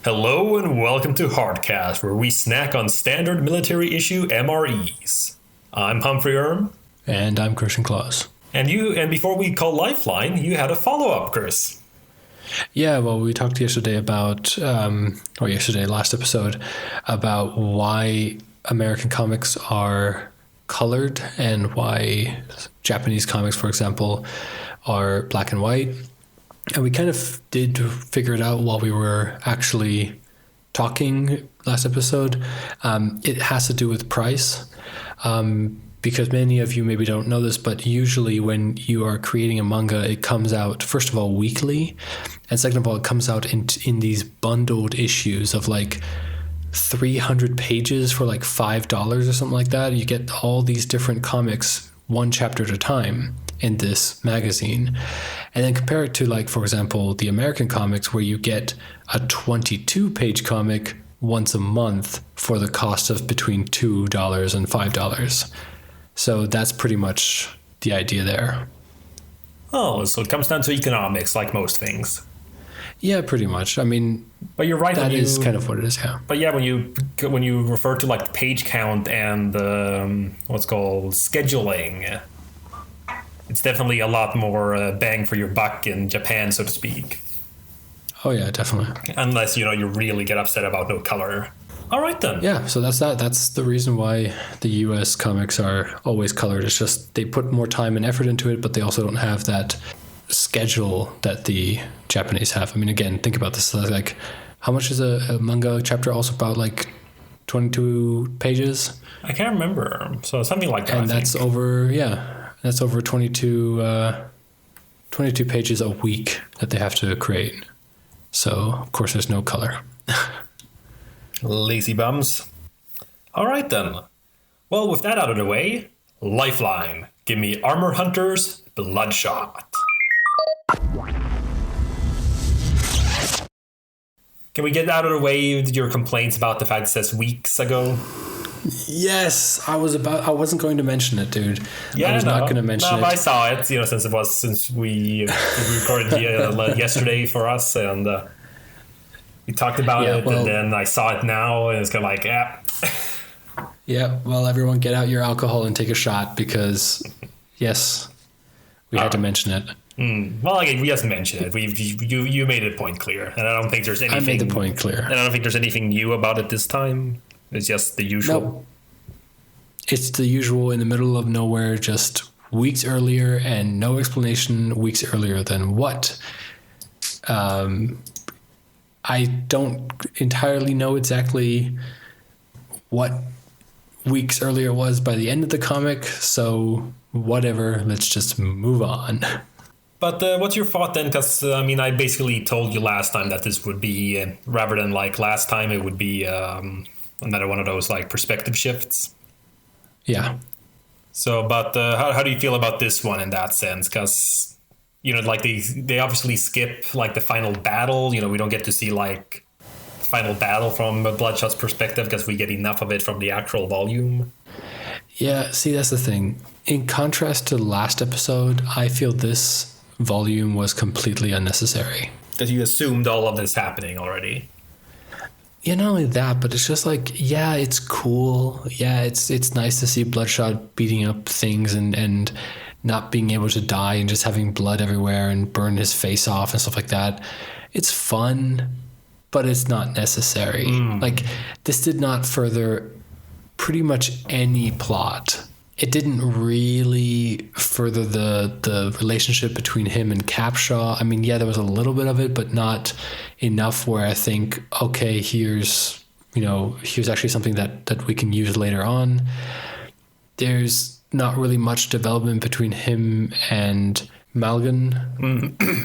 Hello and welcome to Hardcast, where we snack on standard military issue MREs. I'm Humphrey Erm. And I'm Christian Claus. And before we call Lifeline, you had a follow-up, Chris. Yeah, well, we talked yesterday about, last episode, about why American comics are colored and why Japanese comics, for example, are black and white. And we kind of did figure it out while we were actually talking last episode. It has to do with price, because many of you maybe don't know this, but usually when you are creating a manga, it comes out, first of all, weekly. And second of all, it comes out in these bundled issues of like 300 pages for like $5 or something like that. You get all these different comics, one chapter at a time, in this magazine. And then compare it to, like, for example, the American comics, where you get a 22-page comic once a month for the cost of between $2 and $5. So that's pretty much the idea there. Oh, so it comes down to economics, like most things. Yeah, pretty much. I mean, but you're right. That is kind of what it is, yeah. But yeah, when you refer to like the page count and what's called scheduling, it's definitely a lot more bang for your buck in Japan, so to speak. Oh yeah, definitely. Unless, you really get upset about no color. All right then. Yeah, so that's that. That's the reason why the US comics are always colored. It's just they put more time and effort into it, but they also don't have that schedule that the Japanese have. I mean, again, think about this. Like, how much is a manga chapter? Also about like 22 pages? I can't remember. So something like that. And that's over, that's over 22 pages a week that they have to create. So, of course, there's no color. Lazy bums. All right, then. Well, with that out of the way, Lifeline. Give me Armor Hunter's Bloodshot. Can we get out of the way your complaints about the fact it says weeks ago? Yes, I wasn't going to mention it, dude. Yeah, I was not going to mention it. I saw it, since we recorded yesterday for us, and we talked about it, and then I saw it now, and it's kind of like, Yeah, well, everyone get out your alcohol and take a shot, because, yes, we had to mention it. Well, again, we just mentioned it. You made the point clear, and I don't think there's anything. I made the point clear, and I don't think there's anything new about it this time. It's just the usual. Nope. It's the usual in the middle of nowhere, just weeks earlier, and no explanation weeks earlier than what. I don't entirely know exactly what weeks earlier was by the end of the comic, so whatever, let's just move on. But what's your thought then? Because, I basically told you last time that this would be, rather than like last time, it would be another one of those like perspective shifts. Yeah. So, but how do you feel about this one in that sense? Because, like they obviously skip like the final battle. We don't get to see like the final battle from Bloodshot's perspective because we get enough of it from the actual volume. Yeah, see, that's the thing. In contrast to the last episode, I feel this volume was completely unnecessary. Because you assumed all of this happening already. Yeah, not only that, but it's just like, yeah, it's cool. Yeah, it's nice to see Bloodshot beating up things and not being able to die and just having blood everywhere and burn his face off and stuff like that. It's fun, but it's not necessary. Like, this did not further pretty much any plot. It didn't really further the relationship between him and Capshaw. I mean, yeah, there was a little bit of it, but not enough where I think, okay, here's actually something that we can use later on. There's not really much development between him and Malgan.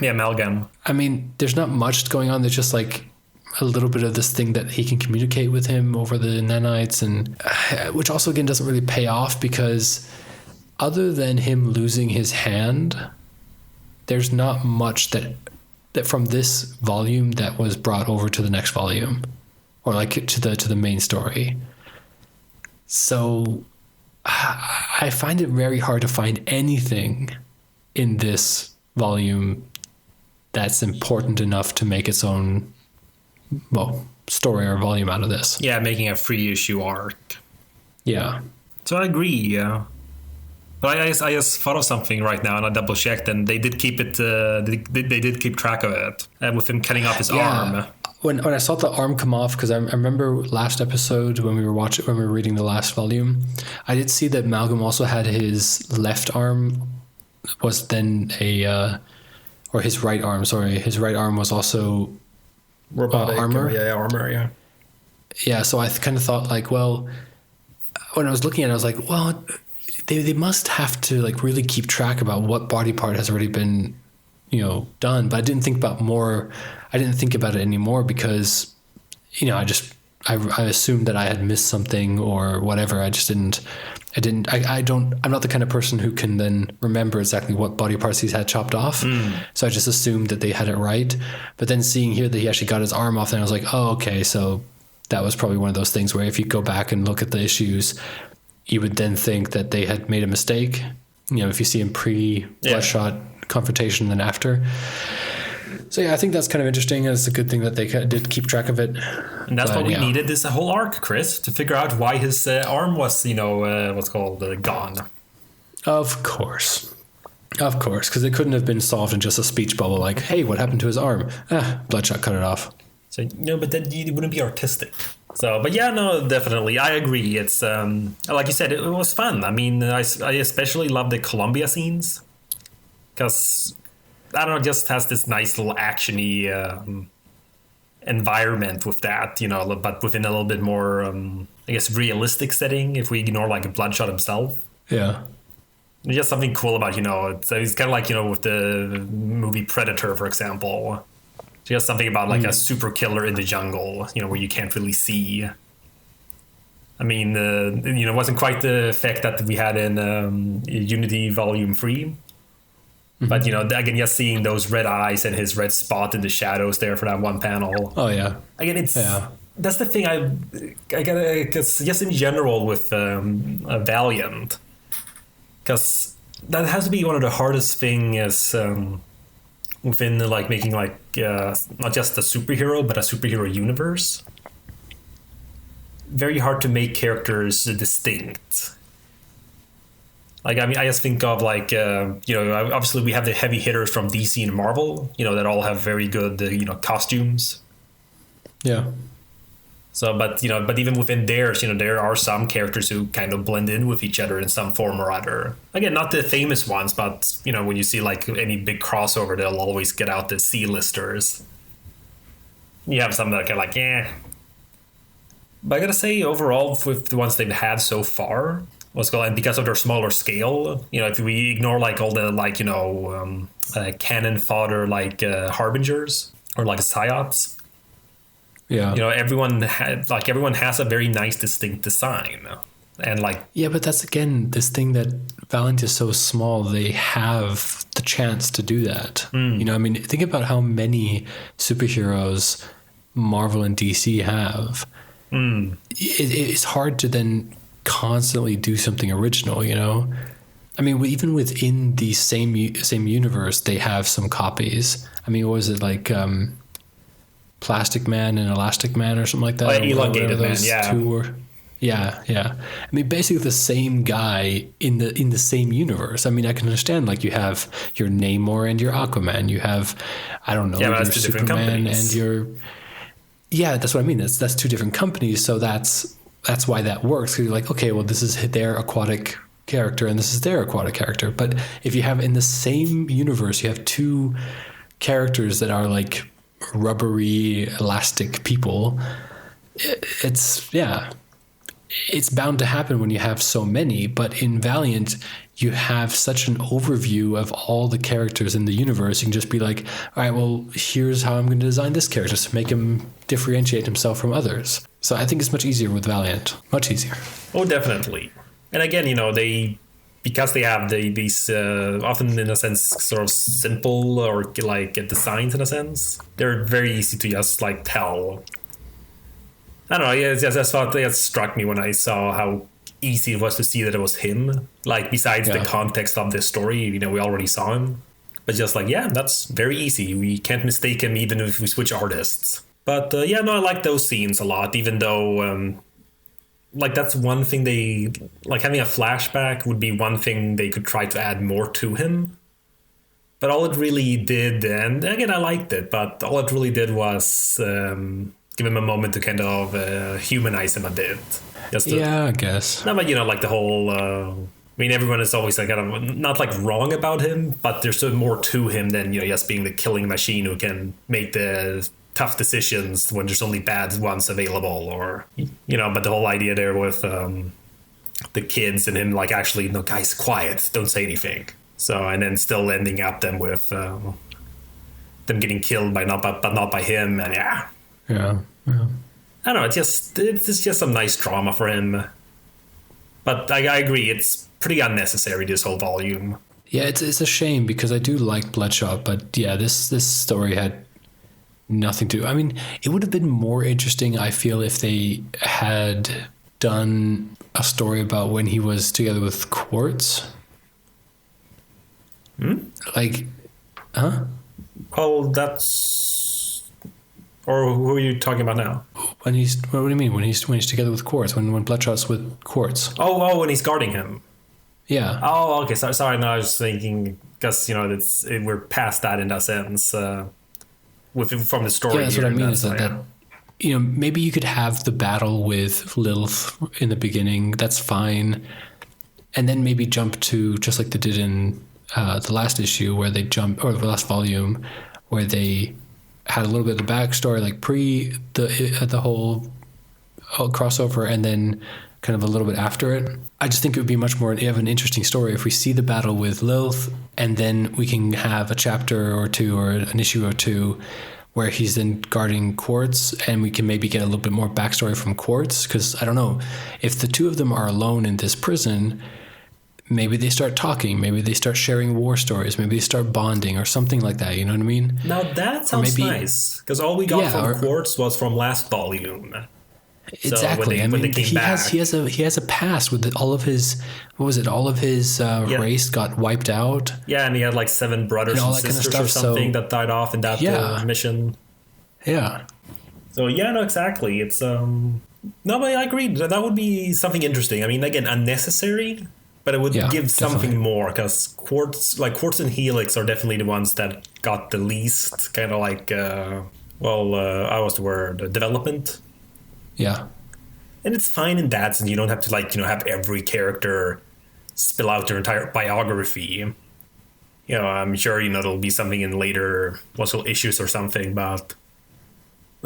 Yeah, Malgam. I mean, there's not much going on. There's just like a little bit of this thing that he can communicate with him over the nanites, and which also again doesn't really pay off because other than him losing his hand, there's not much that from this volume that was brought over to the next volume or like to the main story. So I find it very hard to find anything in this volume that's important enough to make its own story or volume out of this. Yeah, making a 3-issue arc. Yeah. So I agree, yeah. But I just thought of something right now, and I double checked, and they did keep it. They did keep track of it with him cutting off his arm. When I saw the arm come off, because I remember last episode when we were reading the last volume, I did see that Malcolm also had his left arm was then or his right arm. Sorry, his right arm was also robotic armor. Armor. Yeah. Yeah. So I kind of thought like, well, when I was looking at it, I was like, well. They must have to like really keep track about what body part has already been, done. But I didn't think about it anymore because, I assumed that I had missed something or whatever. I'm not the kind of person who can then remember exactly what body parts he's had chopped off. So I just assumed that they had it right. But then seeing here that he actually got his arm off, then I was like, oh, okay. So that was probably one of those things where if you go back and look at the issues, you would then think that they had made a mistake, if you see him pre-Bloodshot confrontation and then after. So yeah, I think that's kind of interesting. It's a good thing that they did keep track of it. And that's what we needed this whole arc, Chris, to figure out why his arm was, gone. Of course, because it couldn't have been solved in just a speech bubble like, hey, what happened to his arm? Bloodshot cut it off. So, but then it wouldn't be artistic. So, but yeah, no, definitely. I agree. It's, like you said, it was fun. I mean, I especially love the Columbia scenes because, I don't know, it just has this nice little actiony environment with that, but within a little bit more, I guess, realistic setting if we ignore like Bloodshot himself. Yeah. There's just something cool about, it's kind of like, with the movie Predator, for example. Just something about like a super killer in the jungle, where you can't really see. I mean, it wasn't quite the effect that we had in Unity Volume 3. But, again, just seeing those red eyes and his red spot in the shadows there for that one panel. Oh, yeah. Again, that's the thing I gotta, because just in general with Valiant, because that has to be one of the hardest things within like making like not just a superhero but a superhero universe. Very hard to make characters distinct. Like, I mean, I just think of like obviously we have the heavy hitters from DC and Marvel, that all have very good costumes. Yeah. So, but even within theirs, there are some characters who kind of blend in with each other in some form or other. Again, not the famous ones, but when you see like any big crossover, they'll always get out the C-listers. You have some that are kind of like, eh. But I gotta say, overall, with the ones they've had so far, and because of their smaller scale, if we ignore like all the like cannon fodder like harbingers or like psyops. Yeah. Everyone has a very nice, distinct design. And like. Yeah, but that's again this thing that Valiant is so small, they have the chance to do that. I mean, think about how many superheroes Marvel and DC have. It's hard to then constantly do something original, I mean, even within the same universe, they have some copies. I mean, what was it like? Plastic Man and Elastic Man or something like that. Elongated Man, yeah. Yeah. I mean, basically the same guy in the same universe. I mean, I can understand like you have your Namor and your Aquaman. You have, I don't know, your Superman and your. Yeah, that's what I mean. That's two different companies. So that's why that works. Because you're like, okay, well, this is their aquatic character and this is their aquatic character. But if you have in the same universe, you have two characters that are like rubbery elastic people, it's bound to happen when you have so many. But in Valiant you have such an overview of all the characters in the universe. You can just be like, all right, well, here's how I'm going to design this character to make him differentiate himself from others. So I think it's much easier with Valiant, much easier. Oh, definitely. And again, because they have these often in a sense sort of simple or like designs in a sense, they're very easy to just like tell. I don't know. Yeah, that's what it struck me when I saw how easy it was to see that it was him. Like besides the context of this story, we already saw him. But just like, yeah, that's very easy. We can't mistake him even if we switch artists. But yeah, no, I like those scenes a lot, even though like that's one thing they like having a flashback would be one thing they could try to add more to him. But all it really did, and again, I liked it, but all it really did was give him a moment to kind of humanize him a bit. Yeah, I guess. No, but like the whole. I mean, everyone is always like kind of not like wrong about him, but there's so more to him than just being the killing machine who can make the tough decisions when there's only bad ones available, or But the whole idea there with the kids and him like actually, no, guys, quiet, don't say anything. So and then still ending up them with them getting killed but not by him, and yeah. I don't know. It's just some nice drama for him. But I agree, it's pretty unnecessary, this whole volume. Yeah, it's a shame because I do like Bloodshot, but yeah, this story had nothing to. I mean, it would have been more interesting, I feel, if they had done a story about when he was together with Quartz. Like, huh? Well, that's. Or who are you talking about now? What do you mean? When he's together with Quartz? When Bloodshot's with Quartz? Oh, when he's guarding him. Yeah. Oh, okay. Sorry. No, I was thinking because we're past that in that sense. From the story. Yeah, that's here, what I mean. Is that maybe you could have the battle with Lilith in the beginning. That's fine, and then maybe jump to just like they did in the last issue where they jump, or the last volume where they had a little bit of the backstory, like pre the whole crossover, and then kind of a little bit after it. I just think it would be much more of an interesting story if we see the battle with Lilith, and then we can have a chapter or two or an issue or two where he's then guarding Quartz, and we can maybe get a little bit more backstory from Quartz, because I don't know, if the two of them are alone in this prison, maybe they start talking, maybe they start sharing war stories, maybe they start bonding or something like that, you know what I mean? Now that sounds nice, because all we got from Quartz was from last volume. Exactly. So when they came back, he has a past with all of his race got wiped out. Yeah, and he had like 7 brothers and sisters kind of stuff, or something that died off in that mission. Yeah. So yeah, no, exactly. It's no, but I agree. That would be something interesting. I mean, again, unnecessary, but it would give something more, because Quartz and Helix are definitely the ones that got the least kind of like development. Yeah. And it's fine in that sense. You don't have to have every character spill out their entire biography. I'm sure, there'll be something in later issues or something, but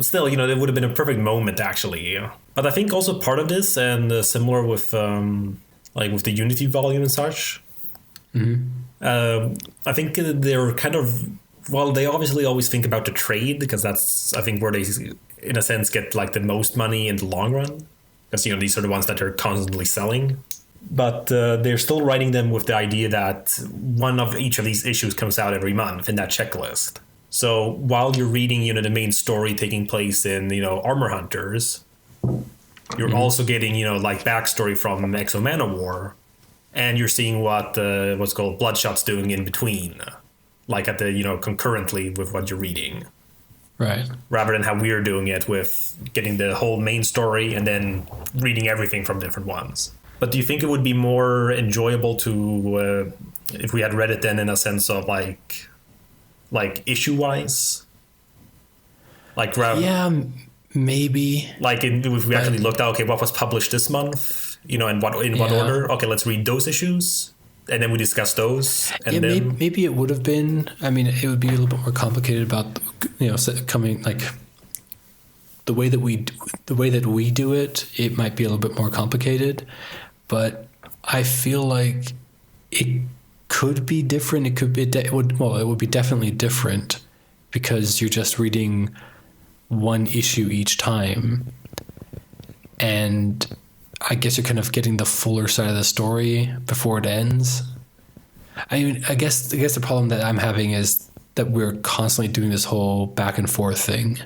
still, it would have been a perfect moment, actually. But I think also part of this, and similar with with the Unity volume and such, I think they're kind of, they obviously always think about the trade, because that's, I think, where they, in a sense, get like the most money in the long run, because these are the ones that are constantly selling. But they're still writing them with the idea that one of each of these issues comes out every month in that checklist. So while you're reading the main story taking place in Armor Hunters, you're also getting like backstory from Exo Manowar, and you're seeing what's called Bloodshot's doing in between, like at the concurrently with what you're reading. Right. Rather than how we're doing it with getting the whole main story and then reading everything from different ones. But do you think it would be more enjoyable to if we had read it then in a sense of like issue wise? Like yeah, maybe. Like if we actually looked at what was published this month, and what order? Okay, let's read those issues. And then we discuss those. And then maybe it would have been. I mean, it would be a little bit more complicated about coming like the way that we do it. It might be a little bit more complicated, but I feel like it could be different. It could be it would be definitely different, because you're just reading one issue each time, and I guess you're kind of getting the fuller side of the story before it ends. I mean, I guess the problem that I'm having is that we're constantly doing this whole back and forth thing.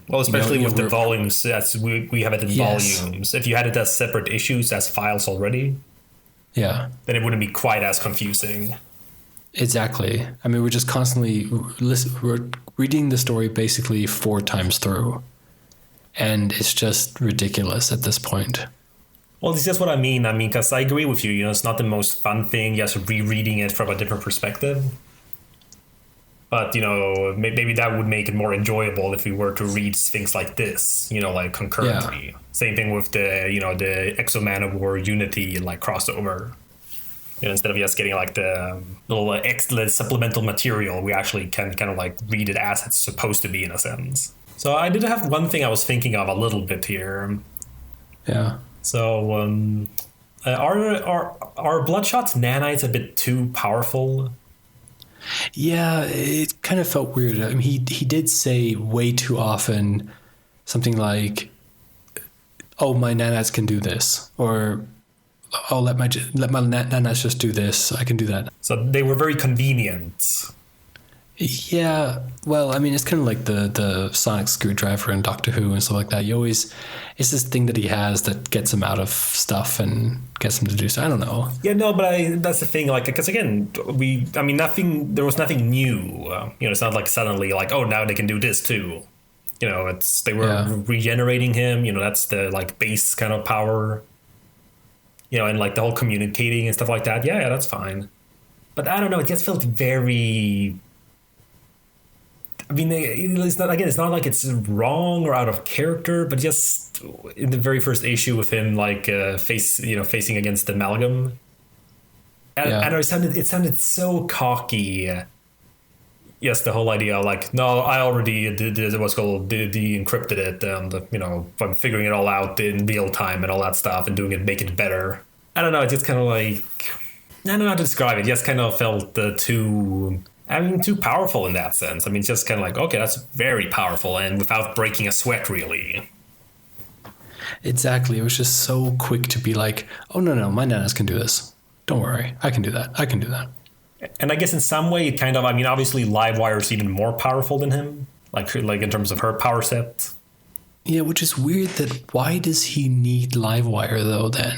Well, especially with the volumes, we have it in volumes. If you had it as separate issues, as files already, then it wouldn't be quite as confusing. Exactly. I mean, we're just constantly we're reading the story basically 4 times through, and it's just ridiculous at this point. Well, this is what I mean. I mean, because I agree with you. You know, it's not the most fun thing. Yes, rereading it from a different perspective. But, you know, maybe that would make it more enjoyable if we were to read things like this, you know, like concurrently. Yeah. Same thing with the, you know, the Exo Man of War Unity, like, crossover. You know, instead of just getting, like, the little extra supplemental material, we actually can kind of, like, read it as it's supposed to be, in a sense. So I did have one thing I was thinking of a little bit here. Yeah. So, are Bloodshot's nanites a bit too powerful? Yeah, it kind of felt weird. I mean, he did say way too often something like, "Oh, my nanites can do this," or "Oh, let my nanites just do this. I can do that." So they were very convenient. Yeah, well, I mean, it's kind of like the sonic screwdriver in Doctor Who and stuff like that. It's this thing that he has that gets him out of stuff and gets him to do so. I don't know. Yeah, no, but that's the thing. Like, because again, there was nothing new. You know, it's not like suddenly like, oh, now they can do this too. You know, they were regenerating him. You know, that's the like base kind of power. You know, and like the whole communicating and stuff like that. Yeah, that's fine. But I don't know. It just felt very. I mean, it's not like it's wrong or out of character, but just in the very first issue with him, like facing against the Amalgam, and it sounded so cocky. Yes, the whole idea, like, no, I already did what's called de-encrypted it, and you know, I'm figuring it all out in real time and all that stuff, and make it better. I don't know. It just kind of like, I don't know how to describe it. It just kind of felt too powerful in that sense. I mean, just kind of like, okay, that's very powerful and without breaking a sweat, really. Exactly. It was just so quick to be like, oh, no, my nanas can do this. Don't worry. I can do that. And I guess in some way, it kind of, I mean, obviously Livewire is even more powerful than him, like in terms of her power set. Yeah, which is weird that why does he need Livewire, though, then?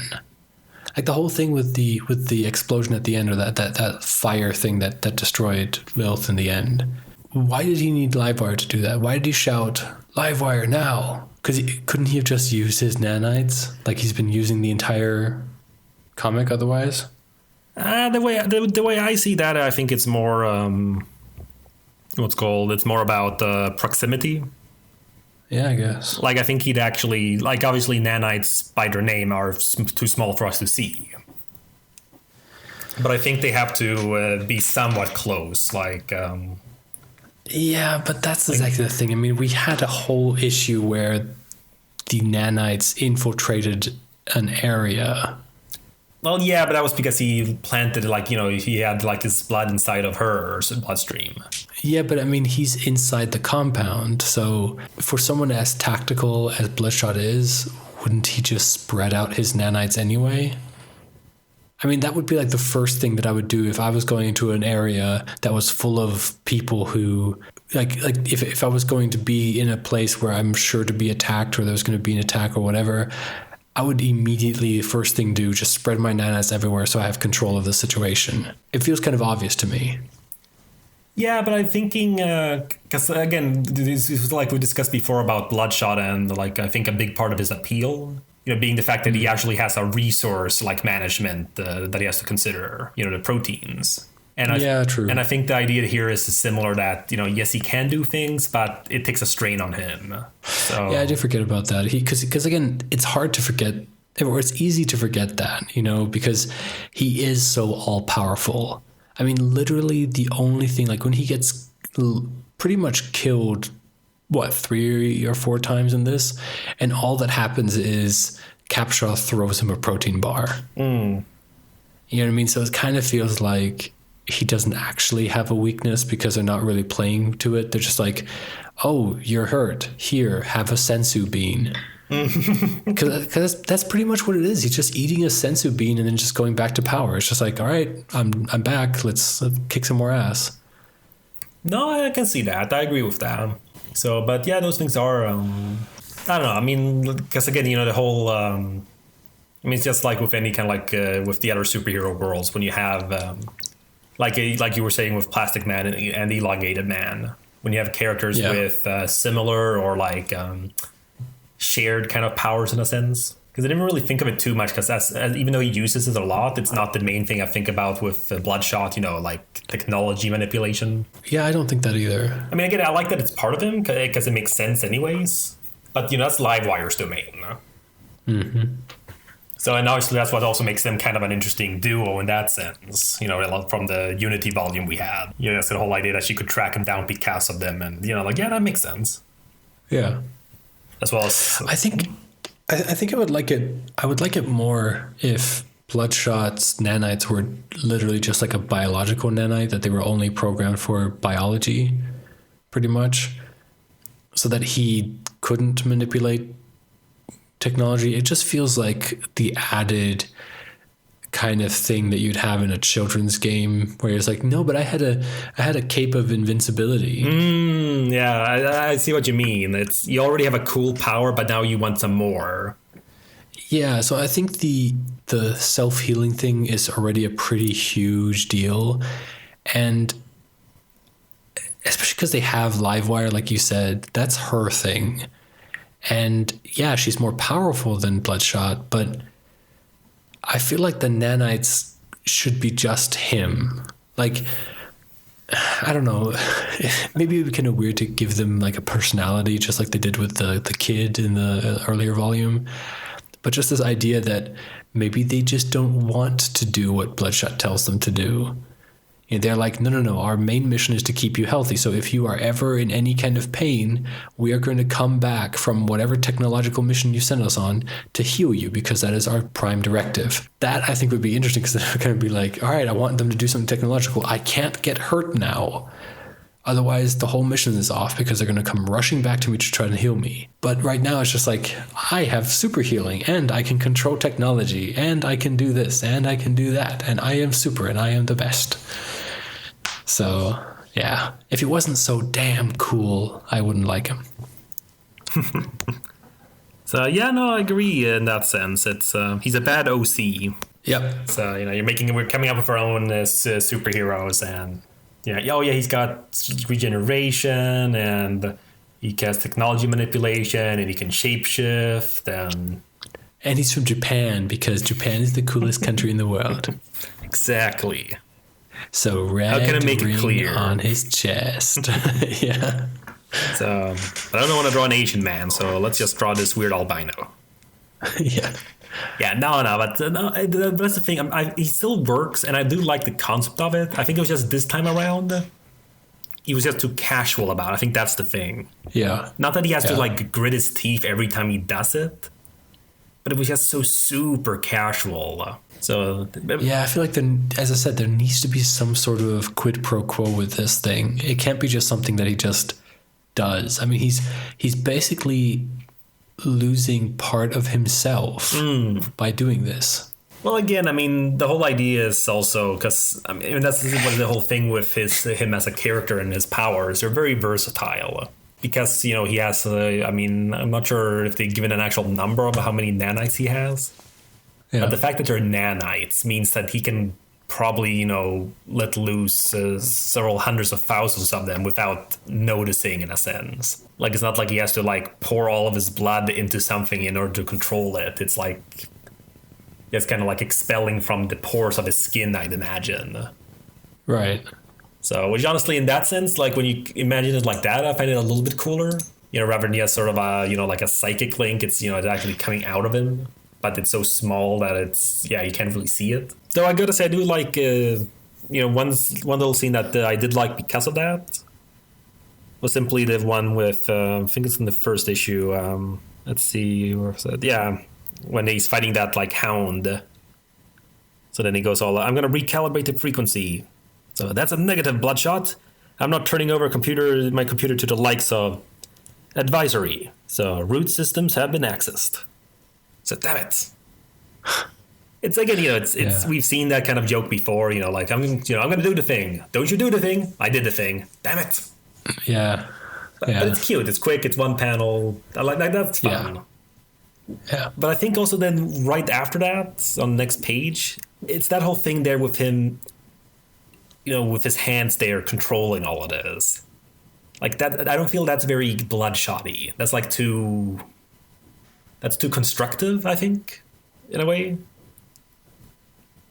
Like the whole thing with the explosion at the end, or that fire thing that destroyed Lilith in the end. Why did he need Livewire to do that? Why did he shout Livewire now? Because couldn't he have just used his nanites like he's been using the entire comic otherwise? The way I see that, I think it's more it's more about proximity. Yeah, I guess. Like, I think he'd actually, like, obviously nanites by their name are too small for us to see. But I think they have to be somewhat close, like... yeah, but that's exactly the thing. I mean, we had a whole issue where the nanites infiltrated an area. Well, yeah, but that was because he planted, like, you know, he had, like, his blood inside of her bloodstream. Yeah, but I mean, he's inside the compound. So for someone as tactical as Bloodshot is, wouldn't he just spread out his nanites anyway? I mean, that would be like the first thing that I would do if I was going into an area that was full of people who, like if I was going to be in a place where I'm sure to be attacked, or there was going to be an attack or whatever, I would immediately, first thing do, just spread my nanites everywhere so I have control of the situation. It feels kind of obvious to me. Yeah, but I'm thinking, because again, this was like we discussed before about Bloodshot, and like I think a big part of his appeal, you know, being the fact that he actually has a resource like management that he has to consider, you know, the proteins. And true. And I think the idea here is similar, that, you know, yes, he can do things, but it takes a strain on him. So yeah, I did forget about that. Because again, it's hard to forget, or it's easy to forget that, you know, because he is so all powerful. I mean, literally the only thing, like when he gets pretty much killed, 3 or 4 times in this, and all that happens is Capshaw throws him a protein bar. You know what I mean? So it kind of feels like he doesn't actually have a weakness, because they're not really playing to it. They're just like, oh, you're hurt. Here, have a sensu bean. Because that's pretty much what it is. He's just eating a sensu bean and then just going back to power. It's just like, all right, I'm back. Let's kick some more ass. No, I can see that. I agree with that. So, but yeah, those things are, I don't know. I mean, because again, you know, the whole, I mean, it's just like with any kind of like with the other superhero worlds, when you have like you were saying with Plastic Man and Elongated Man, when you have characters with similar or like shared kind of powers in a sense. Because I didn't really think of it too much, because that's even though he uses it a lot, it's not the main thing I think about with Bloodshot, like technology manipulation. Yeah, I don't think that either. I mean, again, I like that it's part of him because it makes sense anyways. But, that's Livewire's domain. Mm-hmm. So, and obviously that's what also makes them kind of an interesting duo in that sense, from the Unity volume we had. That's the whole idea that she could track him down because of them. And, that makes sense. Yeah. As well as... I think I would like it. I would like it more if Bloodshot's nanites were literally just like a biological nanite, that they were only programmed for biology, pretty much, so that he couldn't manipulate technology. It just feels like the added kind of thing that you'd have in a children's game, where it's like, no, but I had a cape of invincibility. Yeah, I see what you mean. It's you already have a cool power, but now you want some more. Yeah, so I think the self-healing thing is already a pretty huge deal, and especially because they have Livewire, like you said, that's her thing. And yeah, she's more powerful than Bloodshot, but I feel like the nanites should be just him. Like, I don't know. Maybe it would be kind of weird to give them like a personality, just like they did with the kid in the earlier volume. But just this idea that maybe they just don't want to do what Bloodshot tells them to do. They're like, no, our main mission is to keep you healthy. So if you are ever in any kind of pain, we are going to come back from whatever technological mission you send us on to heal you, because that is our prime directive. That I think would be interesting, because they're going to be like, all right, I want them to do something technological. I can't get hurt now. Otherwise, the whole mission is off, because they're going to come rushing back to me to try to heal me. But right now, it's just like, I have super healing, and I can control technology, and I can do this, and I can do that, and I am super, and I am the best. So, yeah, if he wasn't so damn cool, I wouldn't like him. So, yeah, no, I agree in that sense. It's he's a bad OC. Yep. So, we're coming up with our own superheroes, and he's got regeneration, and he has technology manipulation, and he can shapeshift, and he's from Japan, because Japan is the coolest country in the world. Exactly. So red How can I make ring it clear on his chest. Yeah. So, but I don't want to draw an Asian man, so let's just draw this weird albino. Yeah. Yeah, but that's the thing. He still works, and I do like the concept of it. I think it was just this time around, he was just too casual about it. I think that's the thing. Yeah. Not that he has to like grit his teeth every time he does it, but it was just so super casual. So yeah, I feel like as I said, there needs to be some sort of quid pro quo with this thing. It can't be just something that he just does. I mean, he's basically losing part of himself by doing this. Well, again, I mean, the whole idea is also because that's what the whole thing with him as a character and his powers. They're very versatile. Because, he has, I'm not sure if they've given an actual number of how many nanites he has. Yeah. But the fact that they're nanites means that he can probably, let loose several hundreds of thousands of them without noticing, in a sense. Like, it's not like he has to, like, pour all of his blood into something in order to control it. It's like, it's kind of like expelling from the pores of his skin, I'd imagine. Right. So, which honestly, in that sense, like, when you imagine it like that, I find it a little bit cooler. Rather than he has sort of a, like a psychic link, it's, it's actually coming out of him. But it's so small that it's, you can't really see it. Though I gotta say, I do like, one little scene that I did like because of that was simply the one with, I think it's in the first issue. Let's see, where was it? Yeah, when he's fighting that, like, hound. So then he goes all, I'm gonna recalibrate the frequency. So that's a negative, Bloodshot. I'm not turning over my computer to the likes of advisory. So root systems have been accessed. So damn it. It's again, it's we've seen that kind of joke before, like I'm gonna do the thing. Don't you do the thing? I did the thing. Damn it. Yeah. But it's cute. It's quick. It's one panel. I like that. That's fun. Yeah. But I think also then right after that, on the next page, it's that whole thing there with him. with his hands there controlling all of this. Like that, I don't feel that's very bloodshotty. That's like that's too constructive, I think, in a way.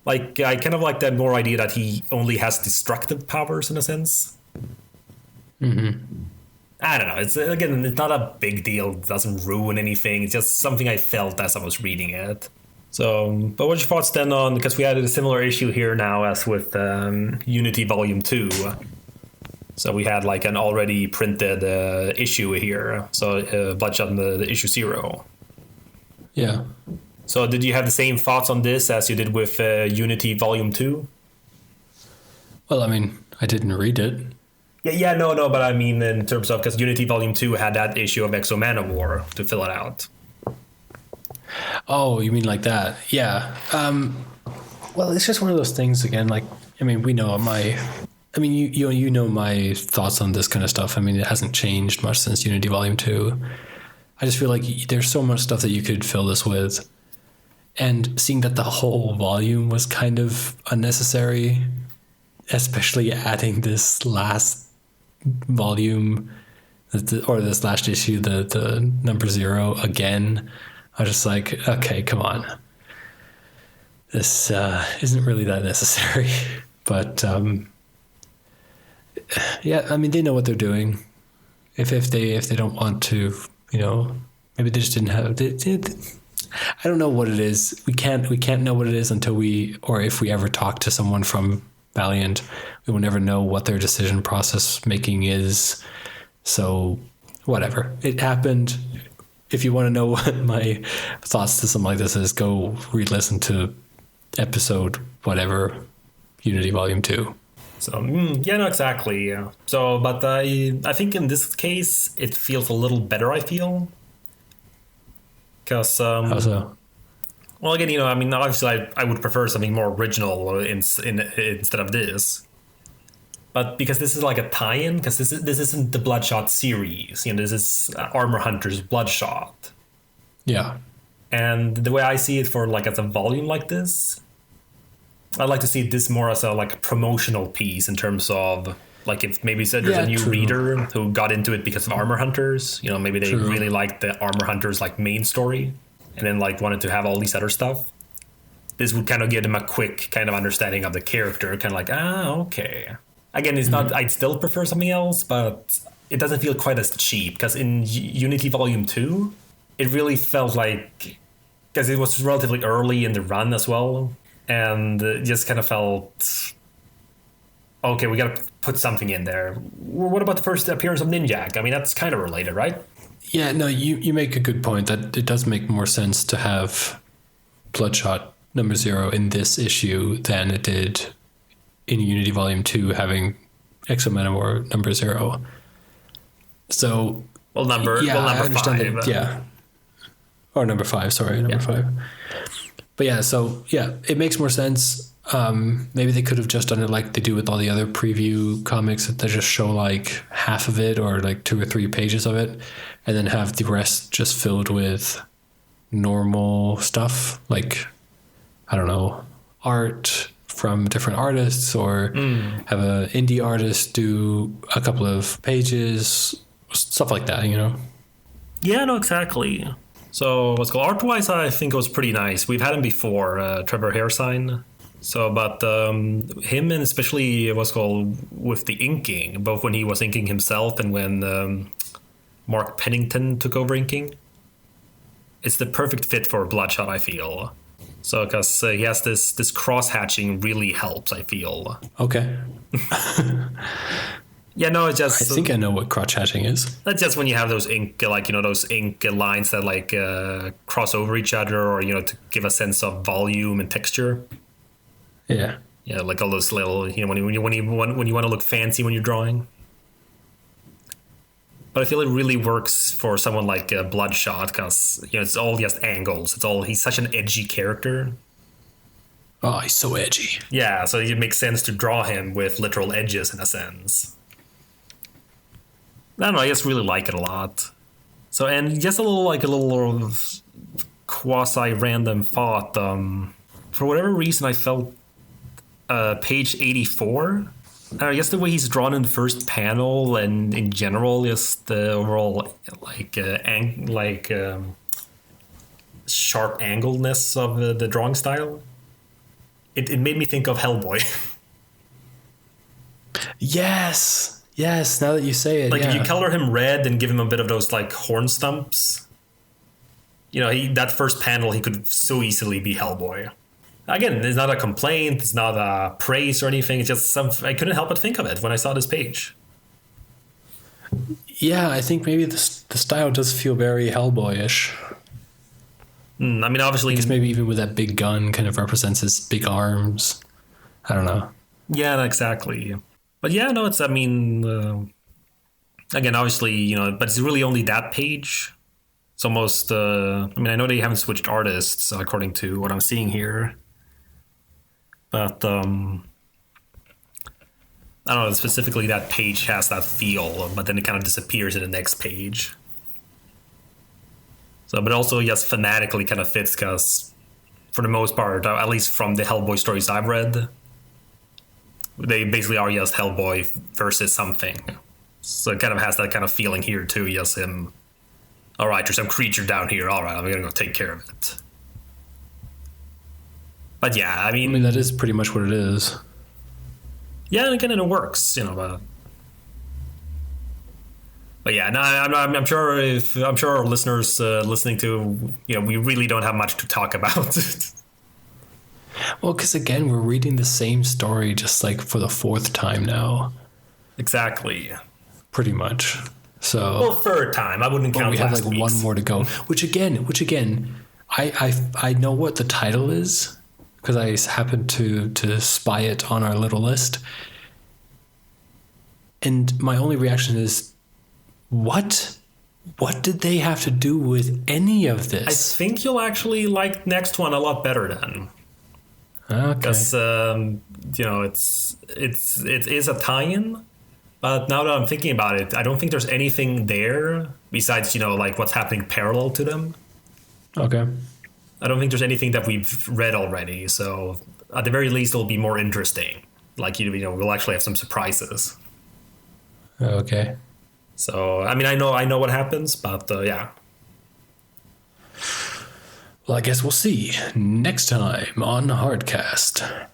Like, I kind of like that more idea that he only has destructive powers in a sense. I don't know. It's not a big deal. It doesn't ruin anything. It's just something I felt as I was reading it. So, but what's your thoughts then on, because we had a similar issue here now as with Unity Volume 2. So we had like an already printed issue here. So Bloodshot in the issue 0. Yeah. So did you have the same thoughts on this as you did with Unity Volume 2? Well, I mean, I didn't read it. Yeah, no, but I mean in terms of, because Unity Volume 2 had that issue of Exo Manowar to fill it out. Oh, you mean like that? Yeah. Well, it's just one of those things again. Like, I mean, we know you know my thoughts on this kind of stuff. I mean, it hasn't changed much since Unity Volume 2. I just feel like there's so much stuff that you could fill this with, and seeing that the whole volume was kind of unnecessary, especially adding this last volume or this last issue, the number 0 again. I was just like, okay, come on. This isn't really that necessary. But yeah, I mean, they know what they're doing. If they don't want to, maybe they just didn't have. I don't know what it is. We can't know what it is until if we ever talk to someone from Valiant, we will never know what their decision process making is. So whatever, it happened. If you want to know what my thoughts to something like this is, go re-listen to episode whatever, Unity Volume 2. So, yeah, no, exactly. Yeah. So, but I think in this case, it feels a little better, I feel. Because, How so? Well, again, I mean, obviously I would prefer something more original instead of this. But because this is like a tie-in, because this isn't the Bloodshot series, this is Armor Hunter's Bloodshot. Yeah. And the way I see it for like as a volume like this, I'd like to see this more as a like promotional piece in terms of like if maybe there's a new reader who got into it because of Armor Hunters, maybe they really liked the Armor Hunters like main story and then like wanted to have all these other stuff. This would kind of give them a quick kind of understanding of the character, kind of like, okay. Again, it's not, I'd still prefer something else, but it doesn't feel quite as cheap because in Unity Volume 2, it really felt like, because it was relatively early in the run as well, and it just kind of felt, okay, we got to put something in there. What about the first appearance of Ninjak? I mean, that's kind of related, right? Yeah, no, you make a good point that it does make more sense to have Bloodshot number 0 in this issue than it did in Unity Volume 2 having Exo Manowar number 0. So number I understand 5. That, yeah. Or number 5, sorry, number 5. But yeah, so yeah, it makes more sense. Maybe they could have just done it like they do with all the other preview comics, that they just show like half of it or like 2 or 3 pages of it, and then have the rest just filled with normal stuff, like, I don't know, art from different artists, or have an indie artist do a couple of pages, stuff like that, Yeah, no, exactly. So what's called art-wise, I think it was pretty nice. We've had him before, Trevor Hairsign. So, but him, and especially what's called with the inking, both when he was inking himself and when Mark Pennington took over inking, it's the perfect fit for Bloodshot, I feel. So, because he has this cross-hatching really helps, I feel. Okay. Yeah, no, it's just... I think I know what crotch hatching is. That's just when you have those ink, like, those ink lines that, like, cross over each other, or, to give a sense of volume and texture. Yeah. Yeah, like all those little, when you want to look fancy when you're drawing. But I feel it really works for someone like Bloodshot, because, it's all just angles. He's such an edgy character. Oh, he's so edgy. Yeah, so it makes sense to draw him with literal edges in a sense. I don't know, I just really like it a lot. So, and just a little quasi-random thought. For whatever reason, I felt page 84, I guess the way he's drawn in the first panel and in general, just the overall sharp angledness of the drawing style. It made me think of Hellboy. Yes. Now that you say it, if you color him red and give him a bit of those like horn stumps, that first panel he could so easily be Hellboy. Again, it's not a complaint, it's not a praise or anything. It's just I couldn't help but think of it when I saw this page. Yeah, I think maybe the style does feel very Hellboyish. Obviously, because maybe even with that big gun kind of represents his big arms. I don't know. Yeah, exactly. But yeah, no, it's. Again, obviously, but it's really only that page. It's almost. I know they haven't switched artists according to what I'm seeing here. But I don't know, specifically that page has that feel, but then it kind of disappears in the next page. So, but also, yes, fanatically kind of fits because, for the most part, at least from the Hellboy stories I've read, they basically are just Hellboy versus something. So it kind of has that kind of feeling here too. Yes, him. All right, there's some creature down here. All right, I'm gonna go take care of it. But yeah, I mean that is pretty much what it is. Yeah, and again, it works, But yeah, no, I'm sure our listeners listening to, we really don't have much to talk about. Well, because again, we're reading the same story just like for the fourth time now. Exactly. Pretty much. So. Well, third time. I wouldn't count. We have last like week's. one more to go. Which again, I know what the title is because I happened to spy it on our little list, and my only reaction is, what? What did they have to do with any of this? I think you'll actually like next one a lot better then. Okay. Because it is a tie-in, but now that I'm thinking about it, I don't think there's anything there besides like what's happening parallel to them. Okay. I don't think there's anything that we've read already, so at the very least it'll be more interesting. Like we'll actually have some surprises. Okay. So I know what happens, but yeah. Well, I guess we'll see next time on Hardcast.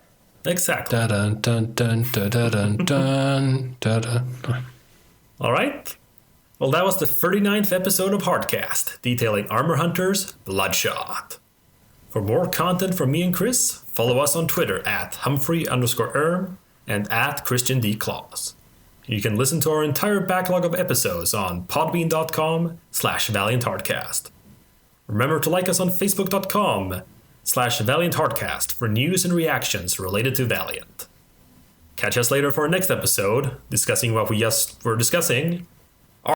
Exactly. Dun dun dun dun dun dun dun. All right. Well, that was the 39th episode of Hardcast, detailing Armor Hunter's Bloodshot. For more content from me and Chris, follow us on Twitter at Humphrey_Erm and at Christian D. Claus. You can listen to our entire backlog of episodes on podbean.com/ValiantHardcast. Remember to like us on Facebook.com/ValiantHardcast for news and reactions related to Valiant. Catch us later for our next episode, discussing what we just were discussing,